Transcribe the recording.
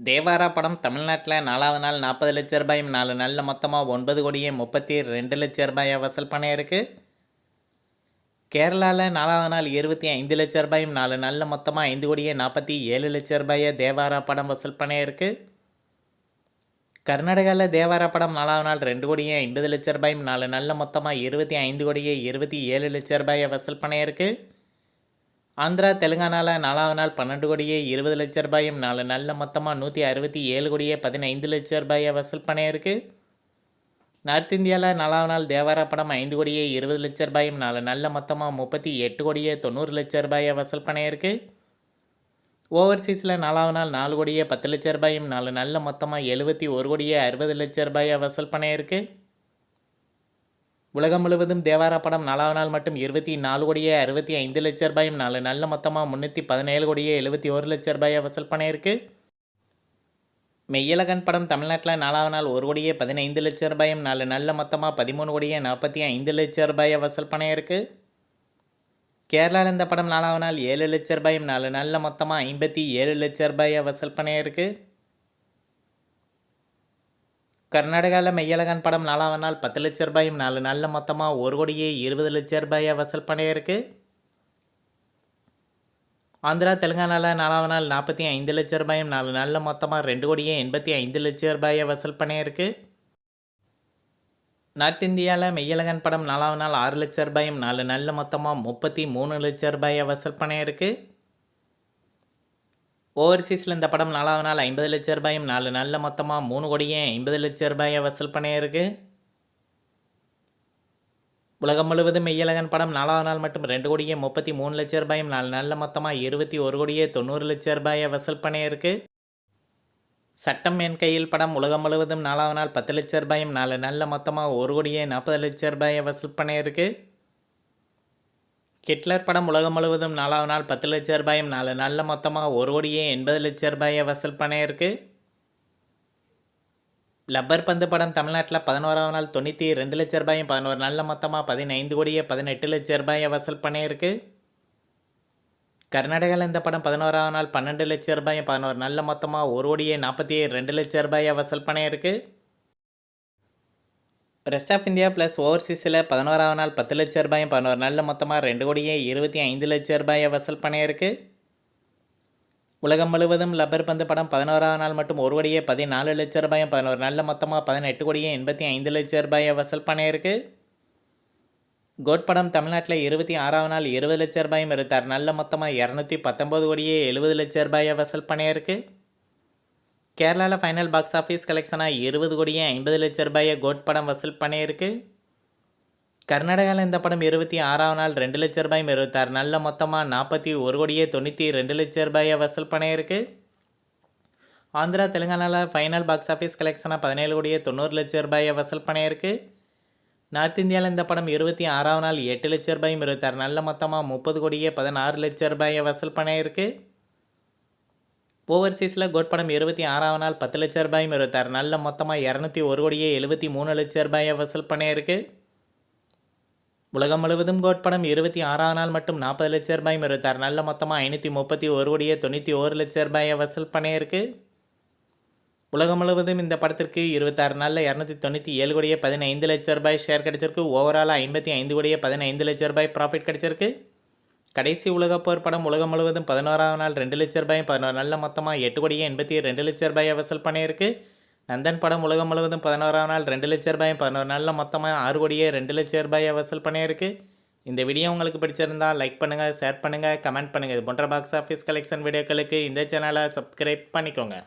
தேவாரா படம் தமிழ்நாட்டில் 4வது நாள் 40 லட்ச ரூபாயும் 4 நாளில் மொத்தமாக 9 கோடியே 32 லட்ச ரூபாயை வசூல் பண்ணியிருக்கு. கேரளாவில் 4வது நாள் 25 லட்ச ரூபாயும் 4 நாளில் மொத்தமாக 5 கோடியே 47 லட்ச ரூபாயை தேவாரா படம் வசூல் பண்ணியிருக்கு. கர்நாடகாவில் தேவாரா படம் 4வது நாள் 2 கோடியே 50 லட்ச ரூபாயும் 4 நாளில் மொத்தமாக 25 கோடியே 27 லட்ச ரூபாயை வசூல் பண்ணியிருக்கு. ஆந்திரா தெலுங்கானாவில் 4வது நாள் 12 கோடியே 20 லட்ச ரூபாயும் 4 நாளில் மொத்தமாக 167 கோடியே 15 லட்ச ரூபாயை வசூல் பண்ணியிருக்கு. நார்த் இந்தியாவில் 4வது நாள் தேவாரா படம் 5 கோடியே 20 லட்ச ரூபாயும் 4 நாளில் மொத்தமாக 38 கோடியே 90 லட்ச ரூபாயை வசூல் பண்ணியிருக்கு. ஓவர்சீஸில் 4வது நாள் 4 கோடியே 10 லட்ச ரூபாயும் 4 நாளில் மொத்தமாக 71 கோடியே 60 லட்ச ரூபாயை வசூல் பண்ணியிருக்கு. உலகம் முழுவதும் தேவாரா படம் 4வது நாள் மட்டும் 24 கோடியே 65 லட்ச ரூபாயும் 4 நாளில் மொத்தமாக 317 கோடியே 71 லட்ச ரூபாயை வசூல் பண்ணியிருக்கு. மெய்யழகன் படம் தமிழ்நாட்டில் 4வது நாள் 1 கோடியே 15 லட்ச ரூபாயும் 4 நாளில் மொத்தமாக 13 கோடியே 45 லட்ச ரூபாயை வசூல் பண்ணியிருக்கு. கேரளாவில் இந்த படம் 4வது நாள் 7 லட்ச ரூபாயும் 4 நாளில் மொத்தமாக 57 லட்ச ரூபாயை வசூல் பண்ணியிருக்கு. கர்நாடகாவில் மெய்யழகன் படம் 4வது நாள் 10 லட்ச ரூபாயும் 4 நாளில் மொத்தமாக 1 கோடியே 20 லட்ச ரூபாயை வசூல் பண்ணியிருக்கு. ஆந்திரா தெலுங்கானாவில் 4வது நாள் 45 லட்ச ரூபாயும் 4 நாளில் மொத்தமாக 2 கோடியே 85 லட்ச ரூபாயை வசூல் பண்ணியிருக்கு. நார்த் இந்தியாவில் மெய்யழகன் படம் 4வது நாள் 6 லட்ச ரூபாயும் 4 நாளில் மொத்தமாக 33 லட்ச ரூபாயை வசூல் பண்ணியிருக்கு. ஓவர்சீஸில் இந்த படம் 4வது நாள் 50 லட்ச ரூபாயும் 4 நாளில் மொத்தமாக 3 கோடியே 50 லட்ச ரூபாயை வசூல் பண்ணியிருக்கு. உலகம் முழுவதும் மெய்யழகன் படம் 4வது நாள் மட்டும் 2 கோடியே 33 லட்ச ரூபாயும் 4 நாளில் மொத்தமாக 21 கோடியே 90 லட்ச ரூபாயை வசூல் பண்ணியிருக்கு. சட்டம் என் கையில் படம் உலகம் முழுவதும் 4வது நாள் 10 லட்ச ரூபாயும் 4 நாளில் மொத்தமாக 1 கோடியே 40 லட்ச ரூபாயை வசூல் பண்ணியிருக்கு. ஹிட்லர் படம் உலகம் முழுவதும் 4வது நாள் 10 லட்ச ரூபாயும் 4 நாளில் மொத்தமாக 1 கோடியே 80 லட்ச ரூபாயை வசூல் பண்ணியிருக்கு. லப்பர் பந்து படம் தமிழ்நாட்டில் 11வது நாள் 92 லட்ச ரூபாயும் 11 நாளில் மொத்தமாக 15 கோடியே 18 லட்ச ரூபாயை வசூல் பண்ணியிருக்கு. கர்நாடகாவில் இந்த படம் 11வது நாள் 12 லட்ச ரூபாயும் 11 நாளில் மொத்தமாக 1 கோடியே 42 லட்ச ரூபாயை வசூல் பண்ணியிருக்கு. ரெஸ்ட் ஆஃப் இந்தியா ப்ளஸ் ஓவர்சீஸில் 11வது நாள் 10 லட்ச ரூபாயும் 11 நாளில் மொத்தமாக 2 கோடியே 25 லட்ச ரூபாயை வசூல் பண்ணியிருக்கு. உலகம் முழுவதும் லப்பர் பந்து படம் 11வது நாள் மட்டும் 1 கோடியே 14 லட்ச ரூபாயும் 11 நாளில் மொத்தமாக 18 கோடியே 85 லட்ச ரூபாயை வசூல் பண்ணியிருக்கு. கோட் படம் தமிழ்நாட்டில் 26வது நாள் 20 லட்ச ரூபாயும் 26 நாளில் மொத்தமாக 219 கோடியே 70 லட்ச ரூபாயை வசூல் பண்ணியிருக்கு. கேரளாவில் ஃபைனல் பாக்ஸ் ஆஃபீஸ் கலெக்ஷனாக 20 கோடியே 50 லட்ச ரூபாயை கோட் படம் வசூல் பண்ணியிருக்கு. கர்நாடகாவில் இந்த படம் 26வது நாள் 2 லட்ச ரூபாயும் 26 நாளில் மொத்தமாக 41 கோடியே 92 லட்ச ரூபாயை வசூல் பண்ணியிருக்கு. ஆந்திரா தெலுங்கானாவில் ஃபைனல் பாக்ஸ் ஆஃபீஸ் கலெக்ஷனாக 17 கோடியே 90 லட்ச ரூபாயை வசூல் பண்ணியிருக்கு. நார்த் இந்தியாவில் இந்த படம் 26வது நாள் 8 லட்ச ரூபாயும் 26 நாளில் மொத்தமாக 30 கோடியே 16 லட்ச ரூபாயை வசூல் பண்ணியிருக்கு. ஓவர்சீஸில் கோட் படம் 26வது நாள் 10 லட்ச ரூபாயும் 26 நாளில் மொத்தமாக 201 கோடியே 73 லட்ச ரூபாயை வசூல் பண்ணியிருக்கு. உலகம் முழுவதும் கோட் படம் 26வது நாள் மட்டும் 40 லட்ச ரூபாயும் 26 நாளில் மொத்தமாக 531 கோடியே 91 லட்ச ரூபாயை வசூல் பண்ணியிருக்கு. உலகம் முழுவதும் இந்த படத்திற்கு 26 நாளில் 297 கோடியே 15 லட்ச ரூபாய் ஷேர் கிடச்சிருக்கு. ஓவராலாக 55 கோடியே 15 லட்ச ரூபாய் ப்ராஃபிட் கிடச்சிருக்கு. கடைசி உலகப்போர் படம் உலகம் முழுவதும் 11வது நாள் 2 லட்ச ரூபாயும் 11 நாளில் மொத்தமாக 8 கோடியே 82 லட்ச ரூபாயை வசூல் பண்ணியிருக்கு. நந்தன் படம் உலகம் முழுவதும் 11வது நாள் 2 லட்ச ரூபாயும் 11 நாளில் மொத்தமாக 6 கோடியே 2 லட்ச ரூபாயை வசூல் பண்ணியிருக்கு. இந்த வீடியோ உங்களுக்கு பிடிச்சிருந்தால் லைக் பண்ணுங்கள், ஷேர் பண்ணுங்கள், கமெண்ட் பண்ணுங்கள். இது போன்ற பாக்ஸ் ஆஃபீஸ் கலெக்ஷன் வீடியோக்களுக்கு இந்த சேனலை சப்ஸ்கிரைப் பண்ணிக்கோங்க.